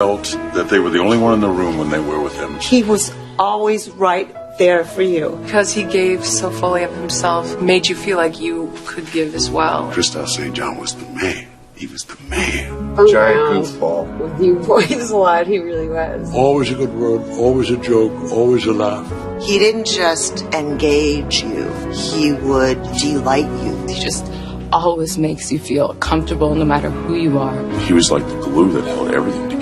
felt that they were the only one in the room when they were with him. He was always right there for you. Because he gave so fully of himself, made you feel like you could give as well. Kristoff St. John was the man. He was the man. Giant goofball. With you boys a lot, he really was. Always a good word, always a joke, always a laugh. He didn't just engage you, he would delight you. He just always makes you feel comfortable no matter who you are. He was like the glue that held everything together.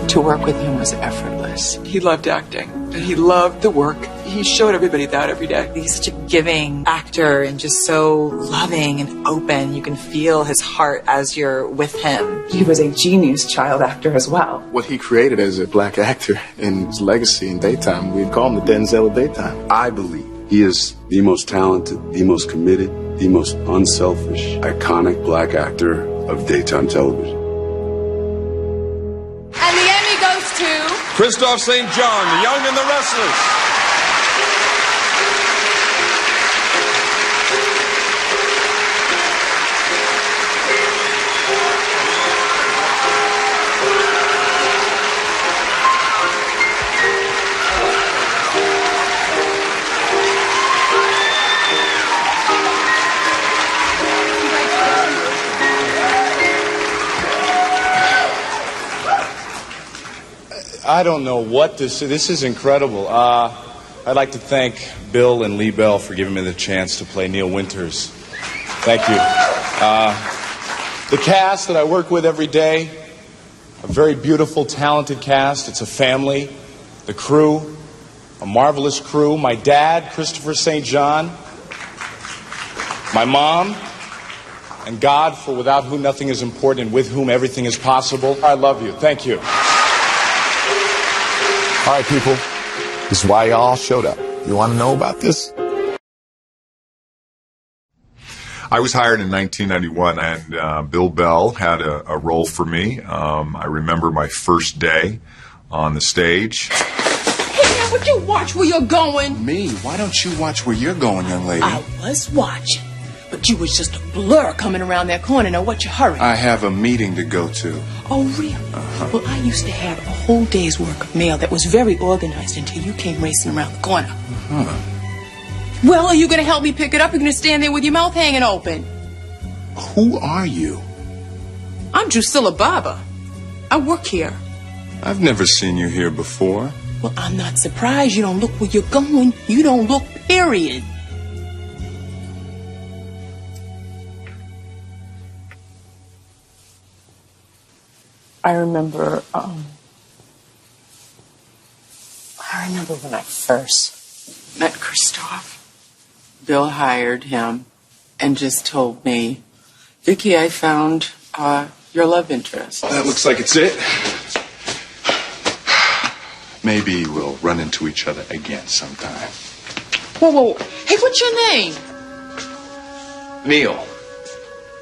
To work with him was effortless. He loved acting, and he loved the work. He showed everybody that every day. He's such a giving actor and just so loving and open. You can feel his heart as you're with him. He was a genius child actor as well. What he created as a black actor and his legacy in daytime, we'd call him the Denzel of daytime. I believe he is the most talented, the most committed, the most unselfish, iconic black actor of daytime television. And the Emmy goes to Kristoff St. John, The Young and the Restless. I don't know what this is. This is incredible. I'd like to thank Bill and Lee Bell for giving me the chance to play Neil Winters. Thank you. The cast that I work with every day, a very beautiful, talented cast. It's a family. The crew, a marvelous crew. My dad, Christopher St. John. My mom, and God, for without whom nothing is important and with whom everything is possible. I love you. Thank you. All right, people, this is why y'all showed up. You want to know about this? I was hired in 1991, and Bill Bell had a role for me. I remember my first day on the stage. Hey, man, would you watch where you're going? Me? Why don't you watch where you're going, young lady? I was watching, but you was just a blur coming around that corner. Now, what's your hurry? I have a meeting to go to. Oh, really? Well, I used to have a whole day's work of mail that was very organized until you came racing around the corner. Well, are you going to help me pick it up? You're going to stand there with your mouth hanging open. Who are you? I'm Drusilla Barber. I work here. I've never seen you here before. Well, I'm not surprised. You don't look where you're going. You don't look, period. I remember when I first met Kristoff. Bill hired him and just told me, Vicki, I found your love interest. That looks like it's it. Maybe we'll run into each other again sometime. Whoa. Hey, what's your name?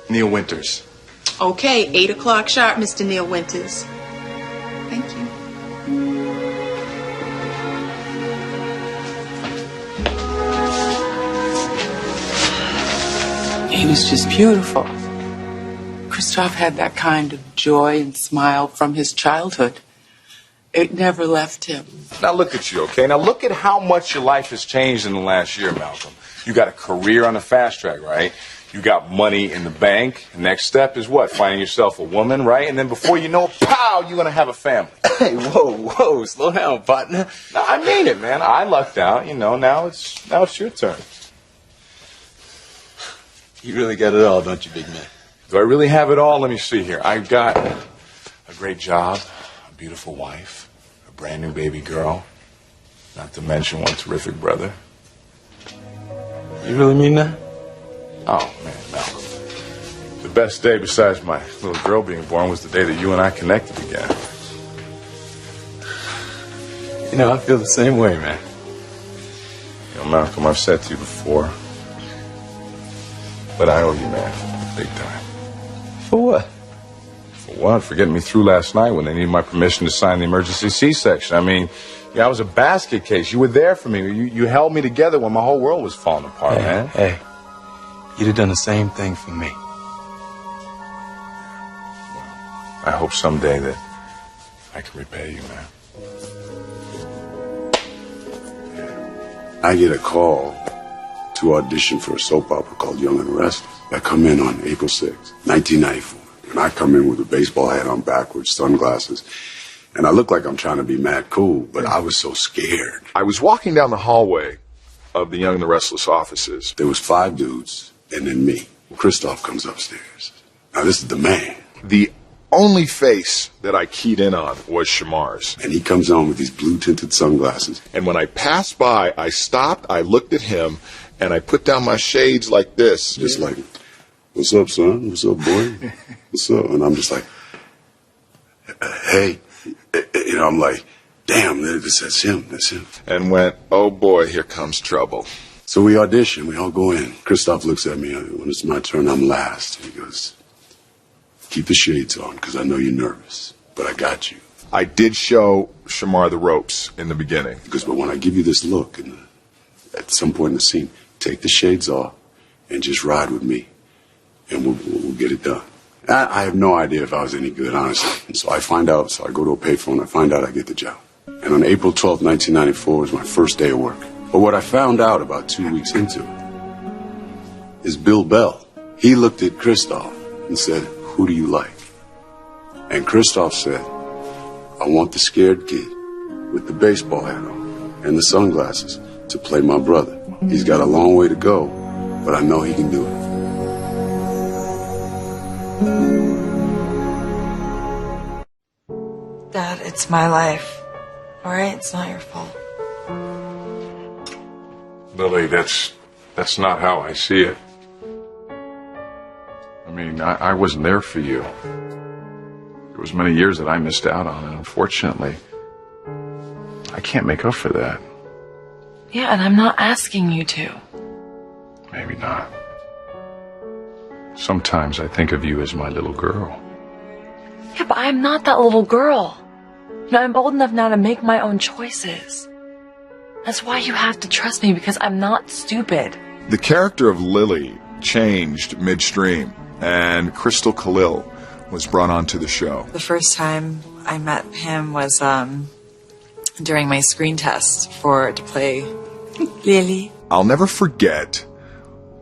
Neil Winters. Okay, 8 o'clock sharp, Mr. Neil Winters. Thank you. He was just beautiful. Kristoff had that kind of joy and smile from his childhood. It never left him. Now look at you, okay? Now look at how much your life has changed in the last year, Malcolm. You got a career on the fast track, right? You got money in the bank. The next step is what? Finding yourself a woman, right? And then before you know it, pow, you're going to have a family. Hey, whoa, slow down, partner. No, I mean it, man. I lucked out, now it's your turn. You really got it all, don't you, big man? Do I really have it all? Let me see here. I've got a great job, a beautiful wife, a brand new baby girl, not to mention one terrific brother. You really mean that? Oh, man, Malcolm. The best day besides my little girl being born was the day that you and I connected again. I feel the same way, man. Malcolm, I've said to you before, but I owe you, man, big time. For what? For what? For getting me through last night when they needed my permission to sign the emergency C-section. I mean, I was a basket case. You were there for me. You held me together when my whole world was falling apart, man. Hey. You'd have done the same thing for me. I hope someday that I can repay you, man. I get a call to audition for a soap opera called Young and the Restless. I come in on April 6, 1994. And I come in with a baseball hat on backwards, sunglasses. And I look like I'm trying to be mad cool, but I was so scared. I was walking down the hallway of the Young and the Restless offices. There was 5 dudes, and then me. Kristoff comes upstairs. Now, this is the man. The only face that I keyed in on was Shamar's. And he comes on with these blue-tinted sunglasses. And when I passed by, I stopped, I looked at him, and I put down my shades like this. Just like, what's up, son? What's up, boy? What's up? And I'm just like, hey. You know, I'm like, damn, that's him, that's him. And went, oh boy, here comes trouble. So we audition, we all go in. Kristoff looks at me, when it's my turn, I'm last. He goes, keep the shades on, because I know you're nervous, but I got you. I did show Shamar the ropes in the beginning. But when I give you this look, at some point in the scene, take the shades off and just ride with me, and we'll get it done. I have no idea if I was any good, honestly. And so I find out, so I go to a payphone, I find out I get the job. And on April 12th, 1994 was my first day of work. But what I found out about 2 weeks into it is Bill Bell. He looked at Kristoff and said, who do you like? And Kristoff said, I want the scared kid with the baseball hat on and the sunglasses to play my brother. He's got a long way to go, but I know he can do it. Dad, it's my life. All right? It's not your fault. Lily, that's not how I see it. I mean, I wasn't there for you. There was many years that I missed out on, and unfortunately, I can't make up for that. Yeah, and I'm not asking you to. Maybe not. Sometimes I think of you as my little girl. Yeah, but I'm not that little girl. No, I'm old enough now to make my own choices. That's why you have to trust me, because I'm not stupid. The character of Lily changed midstream, and Crystal Khalil was brought onto the show. The first time I met him was during my screen test to play Lily. I'll never forget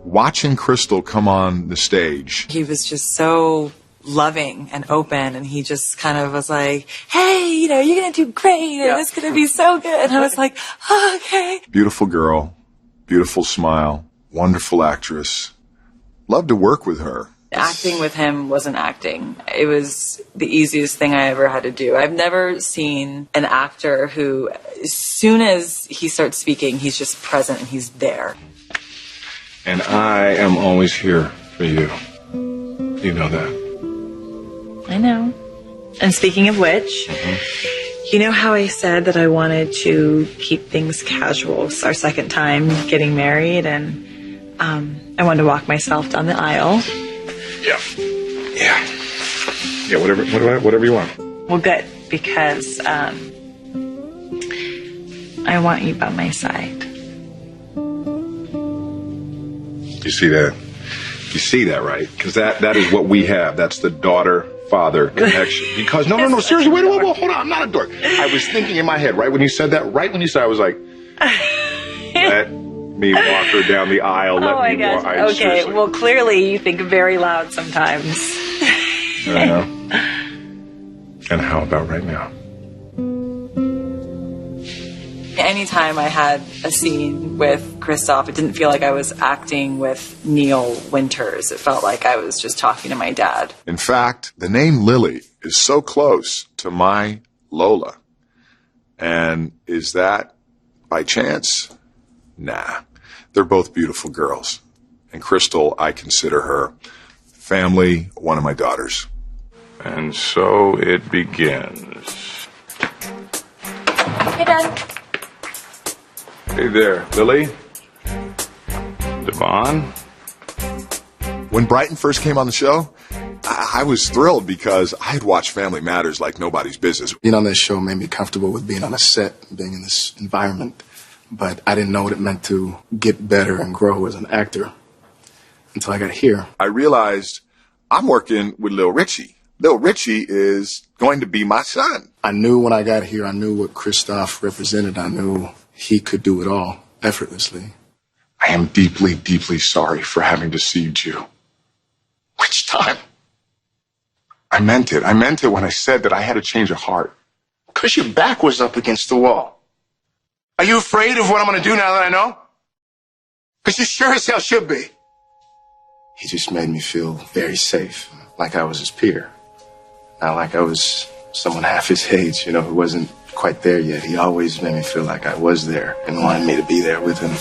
watching Crystal come on the stage. He was just so loving and open, and he just kind of was like, hey, you're going to do great, and it's going to be so good. And I was like, oh, okay. Beautiful girl, beautiful smile, wonderful actress. Loved to work with her. Acting with him wasn't acting. It was the easiest thing I ever had to do. I've never seen an actor who, as soon as he starts speaking, he's just present and he's there. And I am always here for you. You know that. I know. And speaking of which, you know how I said that I wanted to keep things casual? It's our second time getting married, and I wanted to walk myself down the aisle. Yeah, whatever you want. Well, good, because I want you by my side. You see that? You see that, right? Because that is what we have. That's the daughter-father connection. Because, no, seriously, wait, hold on. I'm not a dork. I was thinking in my head, right when you said that, I was like, let me walk her down the aisle. Oh, my gosh. Okay, seriously. Well, clearly you think very loud sometimes. I know. And how about right now? Anytime I had a scene with Kristoff, it didn't feel like I was acting with Neil Winters. It felt like I was just talking to my dad. In fact, the name Lily is so close to my Lola. And is that by chance? Nah. They're both beautiful girls. And Crystal, I consider her family, one of my daughters. And so it begins. Hey, Dad. Hey there, Lily? Devon? When Brighton first came on the show, I was thrilled because I had watched Family Matters like nobody's business. Being on this show made me comfortable with being on a set, being in this environment. But I didn't know what it meant to get better and grow as an actor until I got here. I realized I'm working with Lil Richie. Lil Richie is going to be my son. I knew when I got here, I knew what Kristoff represented. I knew he could do it all effortlessly. I am deeply, deeply sorry for having deceived you. Which time? I meant it. I meant it when I said that I had a change of heart. Because your back was up against the wall. Are you afraid of what I'm going to do now that I know? Because you sure as hell should be. He just made me feel very safe, like I was his peer. Not like I was someone half his age, who wasn't quite there yet. He always made me feel like I was there and wanted me to be there with him.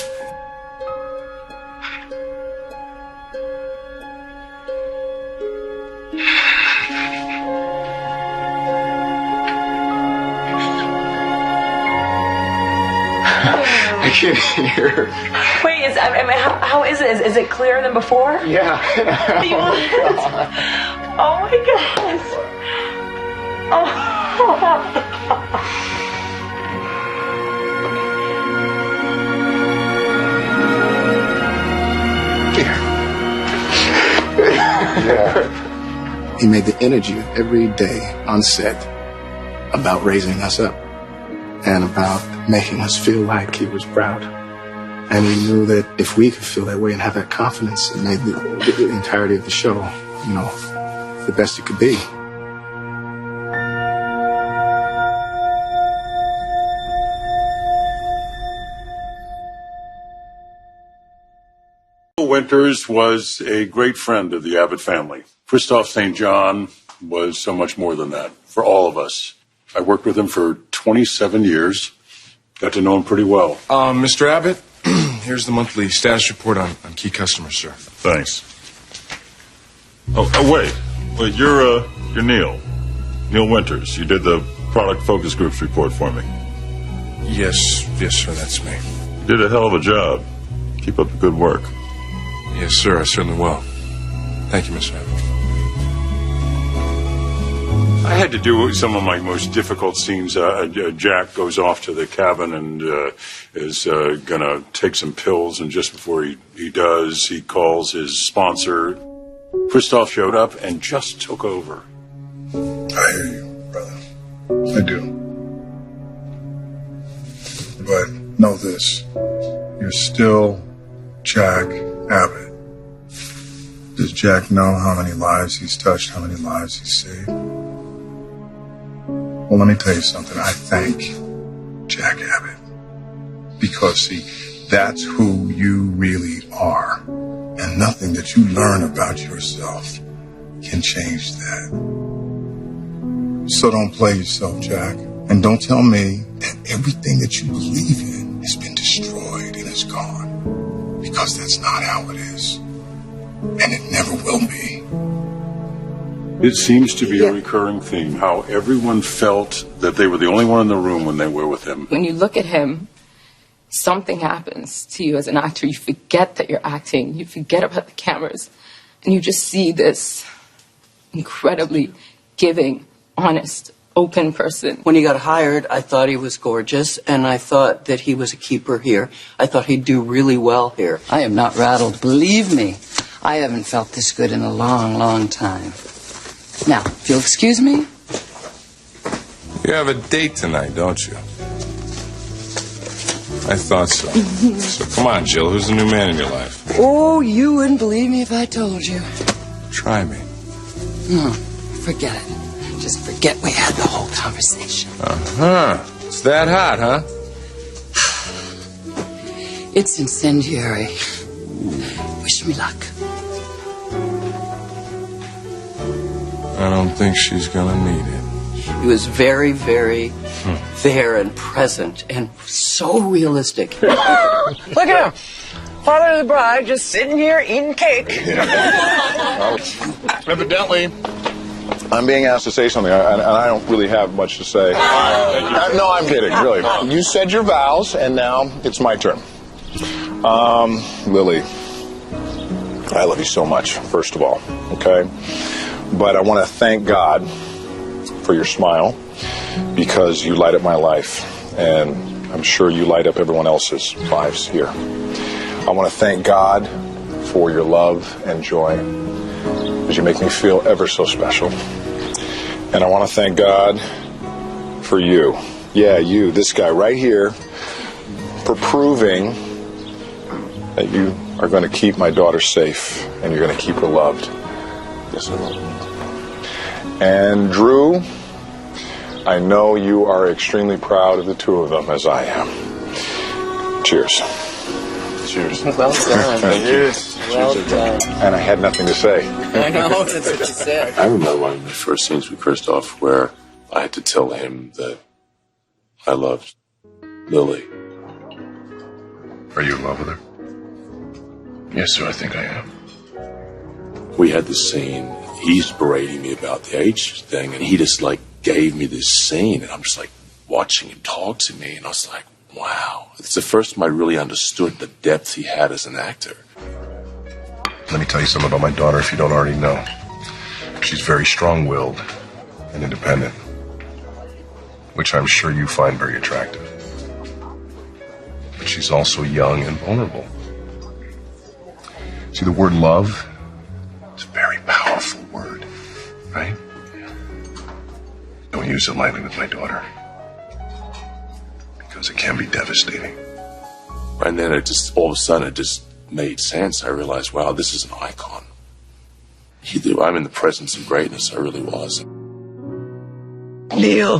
I can't hear. Wait, how is it? Is it clearer than before? Yeah. Oh my gosh. Oh. Yeah. He made the energy of every day on set about raising us up and about making us feel like he was proud. And he knew that if we could feel that way and have that confidence, it made the entirety of the show, the best it could be. Winters was a great friend of the Abbott family. Kristoff St. John was so much more than that for all of us. I worked with him for 27 years. Got to know him pretty well. Mr. Abbott, here's the monthly status report on key customers, sir. Thanks. Oh, wait, you're Neil Winters. You did the product focus groups report for me. Yes, sir, that's me. You did a hell of a job. Keep up the good work. Yes, sir, I certainly will. Thank you, Mr. Abbott. I had to do some of my most difficult scenes. Jack goes off to the cabin and is going to take some pills, and just before he does, he calls his sponsor. Kristoff showed up and just took over. I hear you, brother. I do. But know this. You're still Jack Abbott. Does Jack know how many lives he's touched, how many lives he's saved? Well, let me tell you something. I thank Jack Abbott. Because, see, that's who you really are. And nothing that you learn about yourself can change that. So don't play yourself, Jack. And don't tell me that everything that you believe in has been destroyed and is gone. Because that's not how it is. And it never will be. It seems to be a recurring theme, how everyone felt that they were the only one in the room when they were with him. When you look at him, something happens to you as an actor. You forget that you're acting. You forget about the cameras. And you just see this incredibly giving, honest, open person. When he got hired, I thought he was gorgeous, and I thought that he was a keeper here. I thought he'd do really well here. I am not rattled. Believe me, I haven't felt this good in a long, long time. Now, if you'll excuse me. You have a date tonight, don't you? I thought so. So come on, Jill. Who's the new man in your life? Oh, you wouldn't believe me if I told you. Try me. No, forget it. Just forget we had the whole conversation. Uh-huh. It's that hot, huh? It's incendiary. Wish me luck. I don't think she's gonna need it. He was very, very there and present and so realistic. Look at him. Father of the bride just sitting here eating cake. Evidently, I'm being asked to say something, and I don't really have much to say. No, I'm kidding, really. You said your vows, and now it's my turn. Lily, I love you so much, first of all, okay? But I want to thank God for your smile, because you light up my life, and I'm sure you light up everyone else's lives here. I want to thank God for your love and joy, because you make me feel ever so special. And I want to thank God for you. Yeah, you, this guy right here, for proving that you are going to keep my daughter safe and you're going to keep her loved. Yes, I will. And Drew, I know you are extremely proud of the two of them, as I am. Cheers. Cheers. Well done. Cheers. Well done. And I had nothing to say. I know, that's what you said. I remember one of my first scenes with Kristoff where I had to tell him that I loved Lily. Are you in love with her? Yes, sir, I think I am. We had this scene. He's berating me about the age thing, and he just like gave me this scene, and I'm just like watching him talk to me, and I was like, wow. It's the first time I really understood the depth he had as an actor. Let me tell you something about my daughter if you don't already know. She's very strong-willed and independent, which I'm sure you find very attractive. But she's also young and vulnerable. See, the word love is a very powerful word, right? Don't use it lightly with my daughter, because it can be devastating. And then it just, all of a sudden, it just made sense. I realized, wow, this is an icon. I'm in the presence of greatness. I really was. Neil,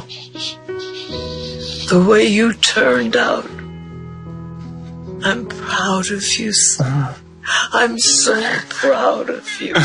the way you turned out, I'm proud of you, son. I'm so proud of you.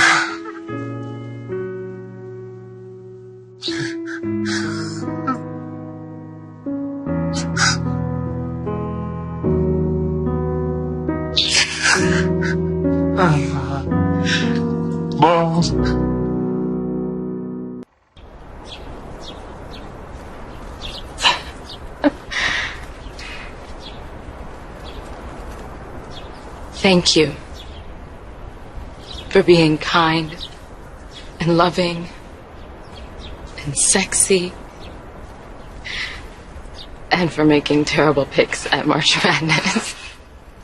Thank you for being kind and loving and sexy and for making terrible picks at March Madness.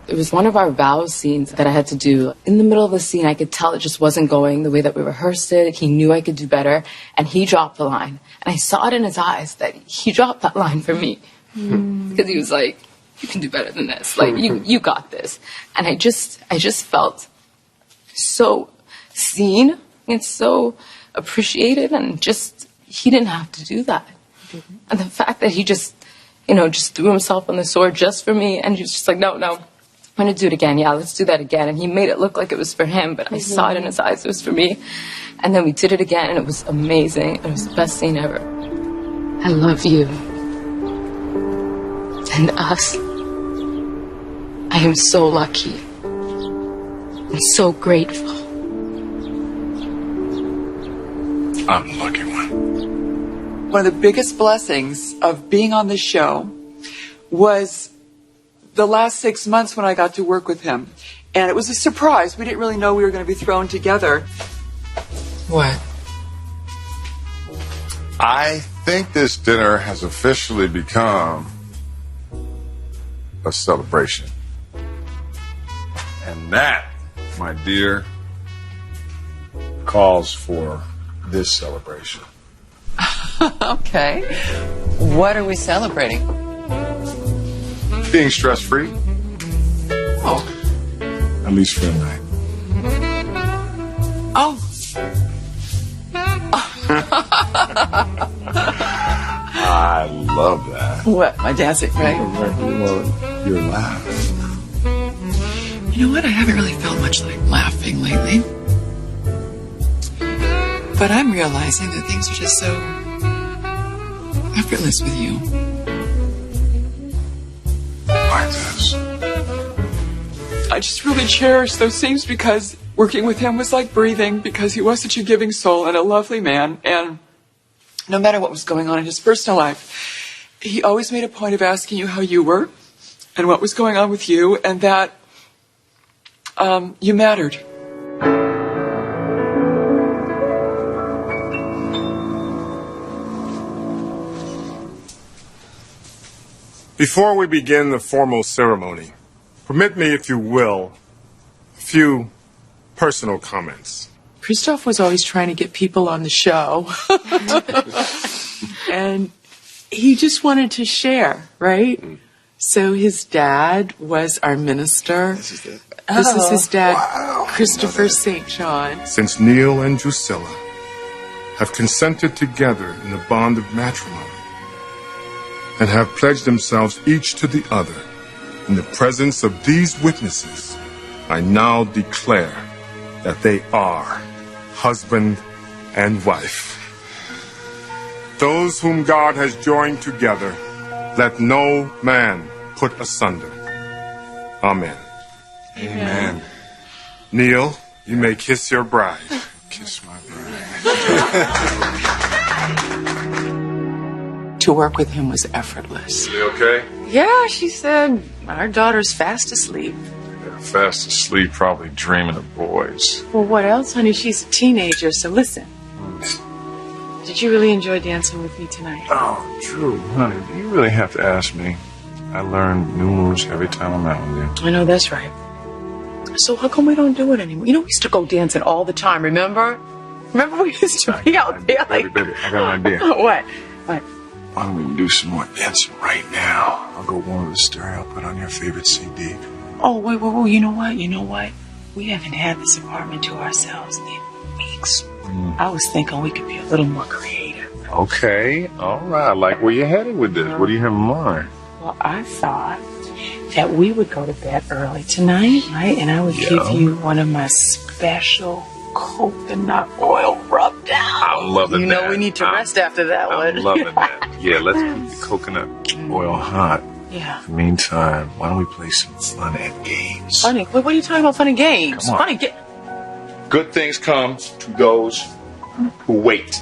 It was one of our vows scenes that I had to do. In the middle of the scene, I could tell it just wasn't going the way that we rehearsed it. He knew I could do better, and he dropped the line. And I saw it in his eyes that he dropped that line for me. Because he was like, you can do better than this. Like, you got this. And I just felt so seen and so appreciated, and just, he didn't have to do that. And the fact that he just threw himself on the sword just for me, and he was just like, no, I'm going to do it again. Yeah, let's do that again. And he made it look like it was for him, but I saw it in his eyes. It was for me. And then we did it again, and it was amazing. It was the best scene ever. I love you. And us. I am so lucky. I'm so grateful. I'm the lucky one. One of the biggest blessings of being on this show was the last 6 months when I got to work with him. And it was a surprise. We didn't really know we were going to be thrown together. What? I think this dinner has officially become a celebration. And that, my dear, calls for this celebration. Okay. What are we celebrating? Being stress-free. Oh. At least for a night. Oh. I love that. What? My dancing, right? Your laugh. You know what? I haven't really felt much like laughing lately. But I'm realizing that things are just so effortless with you. Like this. I just really cherish those scenes because working with him was like breathing, because he was such a giving soul and a lovely man. And no matter what was going on in his personal life, he always made a point of asking you how you were and what was going on with you, and that you mattered. Before we begin the formal ceremony, permit me, if you will, a few personal comments. Kristoff was always trying to get people on the show. And he just wanted to share, right? So his dad was our minister. This is his dad, Christopher St. John. Since Neil and Drusilla have consented together in the bond of matrimony and have pledged themselves each to the other in the presence of these witnesses, I now declare that they are husband and wife. Those whom God has joined together, let no man put asunder. Amen. Amen. Neil, you may kiss your bride. Kiss my bride. To work with him was effortless. You okay? Yeah, she said, our daughter's fast asleep. Fast asleep, probably dreaming of boys. Well, what else, honey? She's a teenager, so listen. Did you really enjoy dancing with me tonight? Oh, Drew, honey, do you really have to ask me? I learn new moves every time I'm out with you. I know that's right. So how come we don't do it anymore? You know, we used to go dancing all the time, remember? Remember we used to be out there like... Baby, I got an idea. What? Why don't we do some more dancing right now? I'll go warm the stereo, put on your favorite CD. Oh, wait, you know what? We haven't had this apartment to ourselves in weeks. I was thinking we could be a little more creative. Okay, all right. I like where you're headed with this. What do you have in mind? Well, I thought that we would go to bed early tonight, right? And I would give you one of my special coconut oil rub down. I'm loving that. You know we need to rest after that one. I'm loving that. Yeah, let's keep the coconut oil hot. Yeah. In the meantime, why don't we play some fun and games? Funny? What are you talking about, fun and games? Come on. Funny Good things come to those who wait.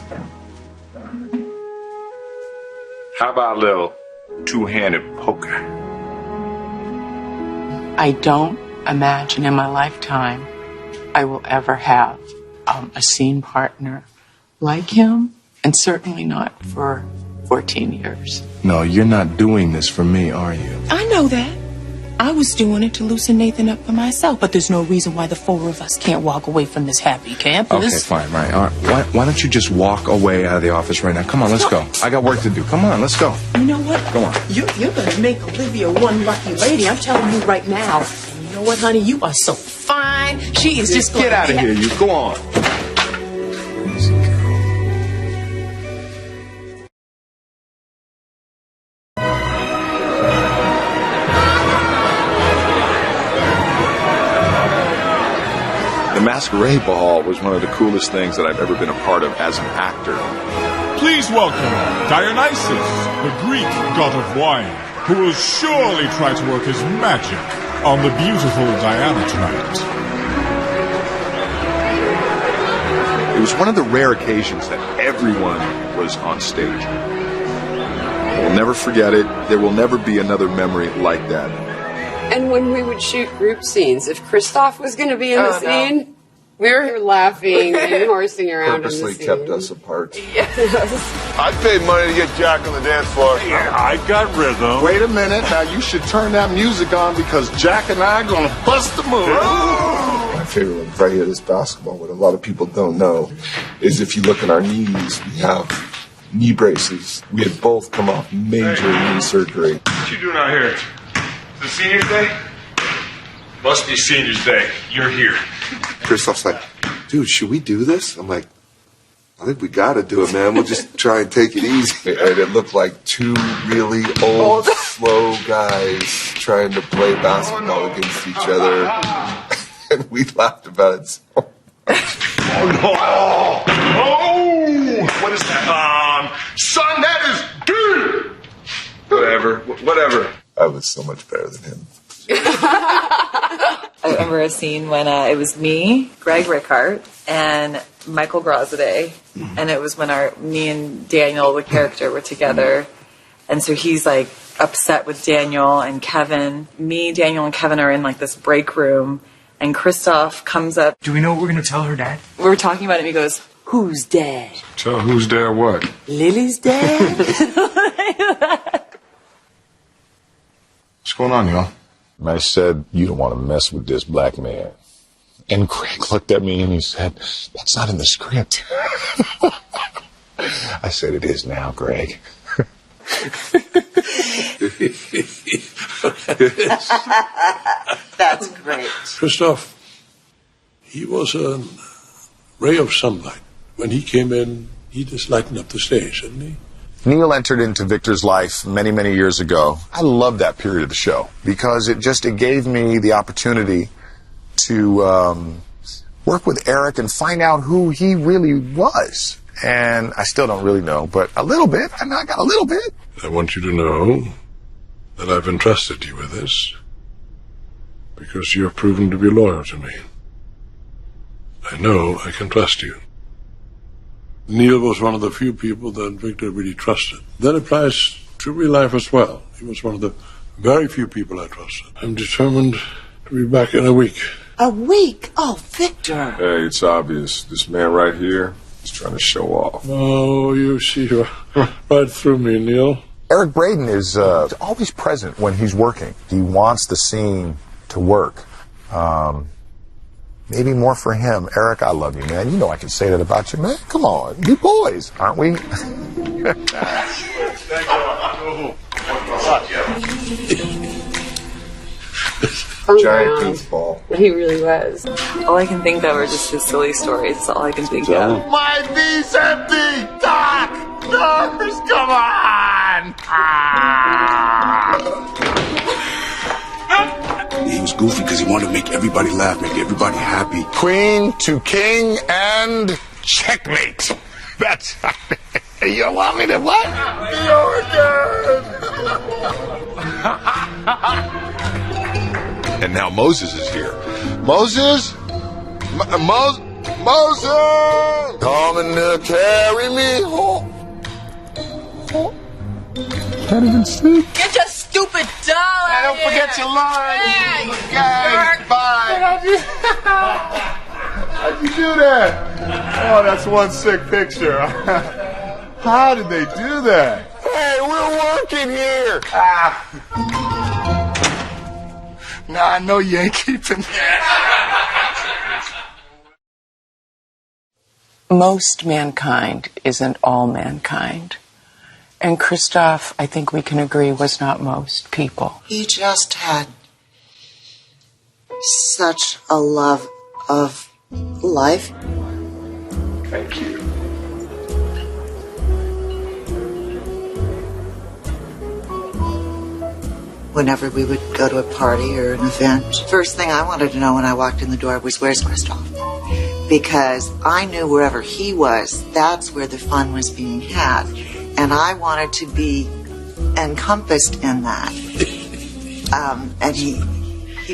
How about a little two-handed poker? I don't imagine in my lifetime I will ever have a scene partner like him, and certainly not for 14 years. No, you're not doing this for me, are you? I know that. I was doing it to loosen Nathan up for myself, but there's no reason why the four of us can't walk away from this happy campus. Okay, fine, right. All right. Why don't you just walk away out of the office right now? Come on, let's go. I got work to do. Come on, let's go. You know what? Go on. You're going to make Olivia one lucky lady. I'm telling you right now. And you know what, honey? You are so fine. She is just going to get out of here. You go on. The Masquerade Ball was one of the coolest things that I've ever been a part of as an actor. Please welcome Dionysus, the Greek god of wine, who will surely try to work his magic on the beautiful Diana tonight. It was one of the rare occasions that everyone was on stage. We'll never forget it. There will never be another memory like that. And when we would shoot group scenes, if Kristoff was going to be in the scene, we were laughing and horsing around Purposely in the scene. kept us apart. Yes. I paid money to get Jack on the dance floor. Yeah, I got rhythm. Wait a minute. Now you should turn that music on because Jack and I are going to bust the move. My favorite right here, this basketball, what a lot of people don't know is if you look at our knees, we have knee braces. We had both come off major knee surgery. What you doing out here? The seniors day? Must be seniors day. You're here. Kristoff's like, dude, should we do this? I'm like, I think we got to do it, man. We'll just try and take it easy. And it looked like two really old, slow guys trying to play basketball against each other. And we laughed about it so much. Oh! What is that? Son, that is good! Whatever. I was so much better than him. I remember a scene when it was me, Greg Rickhart, and Michael Grossaday, and it was when me and Daniel, the character, were together, and so he's like upset with Daniel and Kevin. Me, Daniel, and Kevin are in like this break room, and Kristoff comes up. Do we know what we're going to tell her dad? We were talking about it, and he goes, "Who's dad?" Tell who's dad what? Lily's dad? What's going on, y'all? I said, you don't want to mess with this black man. And Craig looked at me and he said, "That's not in the script." I said, "It is now, Greg." That's great. Kristoff, he was a ray of sunlight. When he came in, he just lightened up the stage, didn't he? Neil entered into Victor's life many, many years ago. I loved that period of the show because it gave me the opportunity to work with Eric and find out who he really was. And I still don't really know, but a little bit. I know I got a little bit. I want you to know that I've entrusted you with this because you have proven to be loyal to me. I know I can trust you. Neil was one of the few people that Victor really trusted. That applies to real life as well. He was one of the very few people I trusted. I'm determined to be back in a week. A week? Oh, Victor. Hey, it's obvious. This man right here is trying to show off. Oh, you see right through me, Neil. Eric Braden is always present when he's working. He wants the scene to work. Maybe more for him. Eric, I love you, man. You know I can say that about you, man. Come on. You boys, aren't we? Giant goofball. He really was. All I can think of are just his silly stories. That's all I can think of. My V's empty! Doc! Nurse, come on! He was goofy because he wanted to make everybody laugh, make everybody happy. Queen to king and checkmate. That's... You want me to what? And now Moses is here. Moses? Moses! Coming to carry me home. Can't even see. Get your stupid doll out Don't forget your line. Hey! Okay, bye. How'd you do that? Oh, that's one sick picture. How did they do that? Hey, we're working here. Now I know you ain't keeping. Most mankind isn't all mankind. And Kristoff, I think we can agree, was not most people. He just had such a love of life. Thank you. Whenever we would go to a party or an event, first thing I wanted to know when I walked in the door was, where's Kristoff? Because I knew wherever he was, that's where the fun was being had. And I wanted to be encompassed in that. And he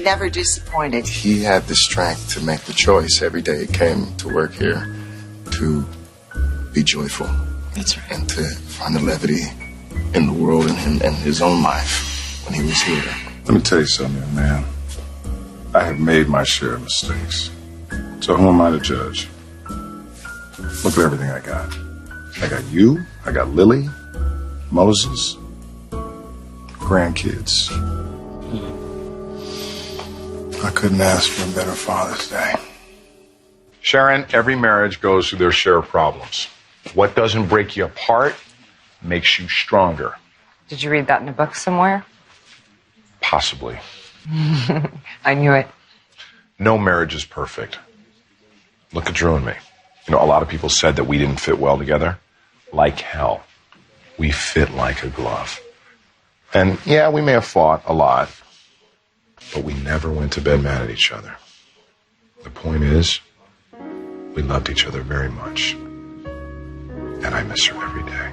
never disappointed. He had the strength to make the choice every day he came to work here to be joyful. That's right. And to find the levity in the world and his own life when he was here. Let me tell you something, man. I have made my share of mistakes. So who am I to judge? Look at everything I got. I got you, I got Lily, Moses, grandkids. I couldn't ask for a better Father's Day. Sharon, every marriage goes through their share of problems. What doesn't break you apart makes you stronger. Did you read that in a book somewhere? Possibly. I knew it. No marriage is perfect. Look at Drew and me. You know, a lot of people said that we didn't fit well together. Like hell. We fit like a glove. And yeah, we may have fought a lot, but we never went to bed mad at each other. The point is, we loved each other very much. And I miss her every day.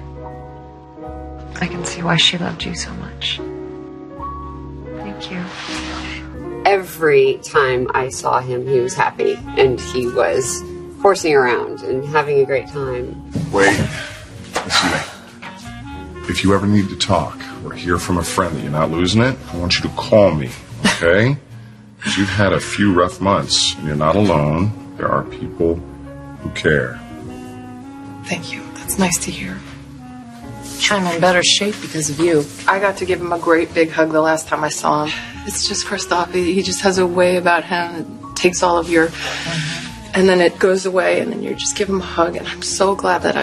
I can see why she loved you so much. Thank you. Every time I saw him, he was happy, and he was horsing around and having a great time. Wait. Listen to me. If you ever need to talk or hear from a friend that you're not losing it, I want you to call me, okay? Because you've had a few rough months, and you're not alone. There are people who care. Thank you. That's nice to hear. I'm in better shape because of you. I got to give him a great big hug the last time I saw him. It's just Kristoff. He just has a way about him. takes all of your, and then it goes away, and then you just give him a hug. And I'm so glad that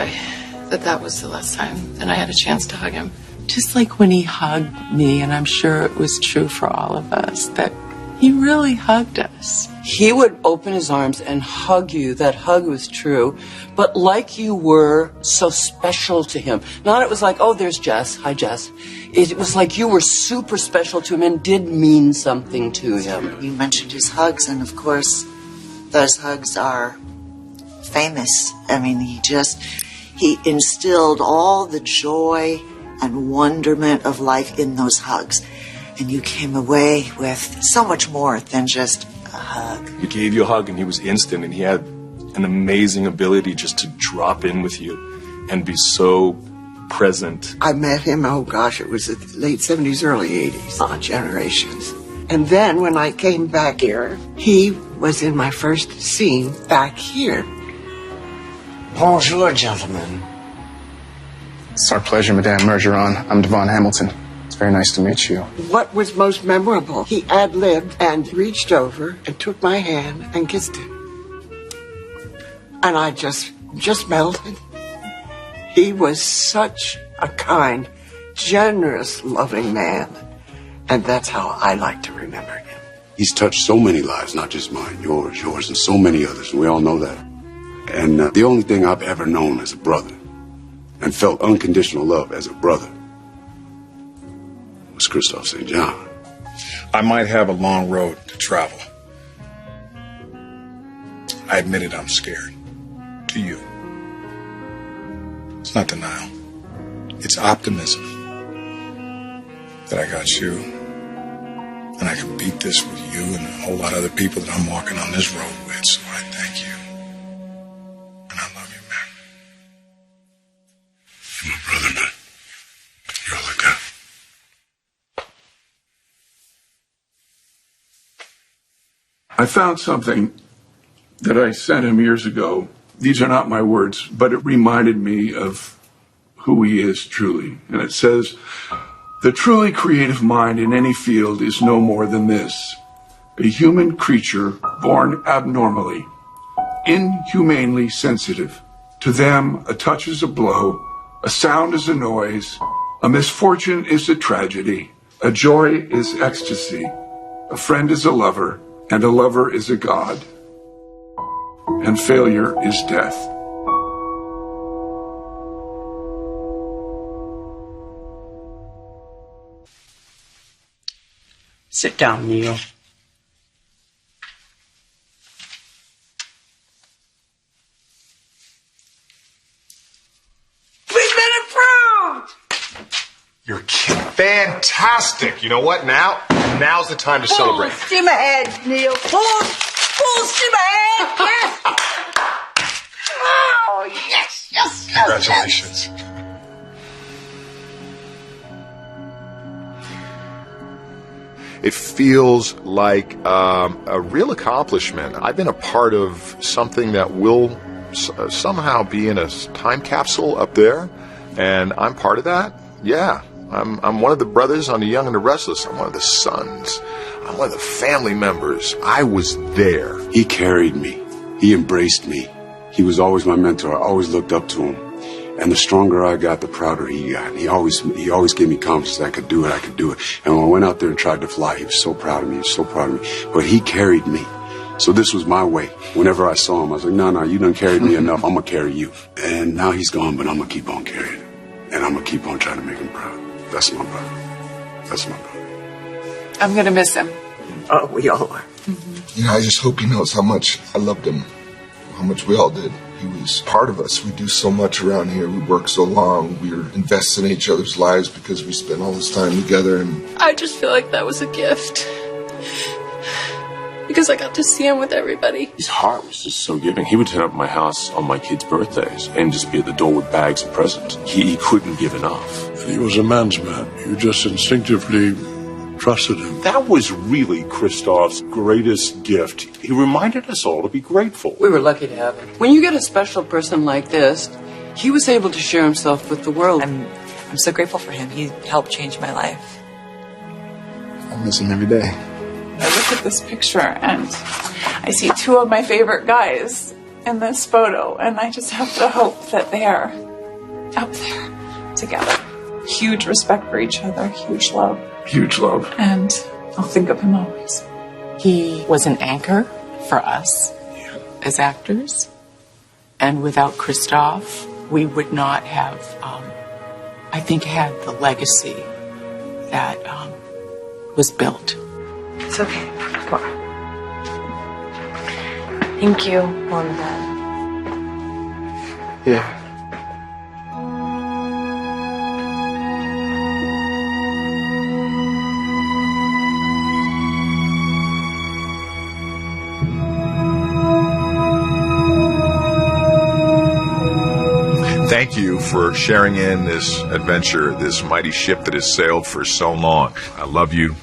that was the last time, and I had a chance to hug him. Just like when he hugged me, and I'm sure it was true for all of us, that he really hugged us. He would open his arms and hug you. That hug was true. But like you were so special to him. Not it was like, oh, there's Jess. Hi, Jess. It was like you were super special to him and did mean something to him. You mentioned his hugs, and of course, those hugs are famous. I mean, he instilled all the joy and wonderment of life in those hugs. And you came away with so much more than just a hug. He gave you a hug and he was instant, and he had an amazing ability just to drop in with you and be so present. I met him, oh gosh, it was the late 70s, early 80s, on Generations. And then when I came back here, he was in my first scene back here. Bonjour, gentlemen. It's our pleasure, Madame Mergeron. I'm Devon Hamilton. It's very nice to meet you. What was most memorable, he ad-libbed and reached over and took my hand and kissed it. And I just melted. He was such a kind, generous, loving man. And that's how I like to remember him. He's touched so many lives, not just mine, yours, and so many others, and we all know that. And the only thing I've ever known as a brother and felt unconditional love as a brother was Kristoff St. John. I might have a long road to travel. I admit it, I'm scared. To you. It's not denial. It's optimism. That I got you. And I can beat this with you and a whole lot of other people that I'm walking on this road with, so I thank you. And I love you, man. You're my brother, man. You're all I got. I found something that I sent him years ago. These are not my words, but it reminded me of who he is truly. And it says, "The truly creative mind in any field is no more than this: a human creature born abnormally, inhumanely sensitive. To them, a touch is a blow, a sound is a noise, a misfortune is a tragedy, a joy is ecstasy, a friend is a lover, and a lover is a god, and failure is death." Sit down, Neil. We've been approved! You're kidding. Fantastic. You know what? Now's the time to celebrate. Full steam ahead, Neil. Full steam ahead. Yes. Oh, yes. Congratulations. It feels like a real accomplishment. I've been a part of something that will somehow be in a time capsule up there, and I'm part of that. Yeah, I'm one of the brothers on The Young and the Restless. I'm one of the sons. I'm one of the family members. I was there. He carried me. He embraced me. He was always my mentor. I always looked up to him. And the stronger I got, the prouder he got. And he always gave me confidence that I could do it. And when I went out there and tried to fly, he was so proud of me. He was so proud of me. But he carried me. So this was my way. Whenever I saw him, I was like, no, you done carried me enough. I'm going to carry you. And now he's gone, but I'm going to keep on carrying him. And I'm going to keep on trying to make him proud. That's my brother. That's my brother. I'm going to miss him. Oh, we all are. You know, I just hope he knows how much I loved him, how much we all did. He was part of us. We do so much around here. We work so long. We're invested in each other's lives because we spend all this time together. And I just feel like that was a gift. Because I got to see him with everybody. His heart was just so giving. He would turn up at my house on my kids' birthdays and just be at the door with bags of presents. He couldn't give enough. And he was a man's man. You just instinctively trusted him. That was really Kristoff's greatest gift. He reminded us all to be grateful. We were lucky to have him. When you get a special person like this, he was able to share himself with the world. I'm so grateful for him. He helped change my life. I miss him every day. I look at this picture and I see two of my favorite guys in this photo, and I just have to hope that they are up there together. Huge respect for each other, huge love. Huge love. And I'll think of him always. He was an anchor for us as actors. And without Kristoff, we would not have, I think, had the legacy that was built. It's okay. Come on. Thank you, Mom and Dad. Yeah. Thank you for sharing in this adventure, this mighty ship that has sailed for so long. I love you.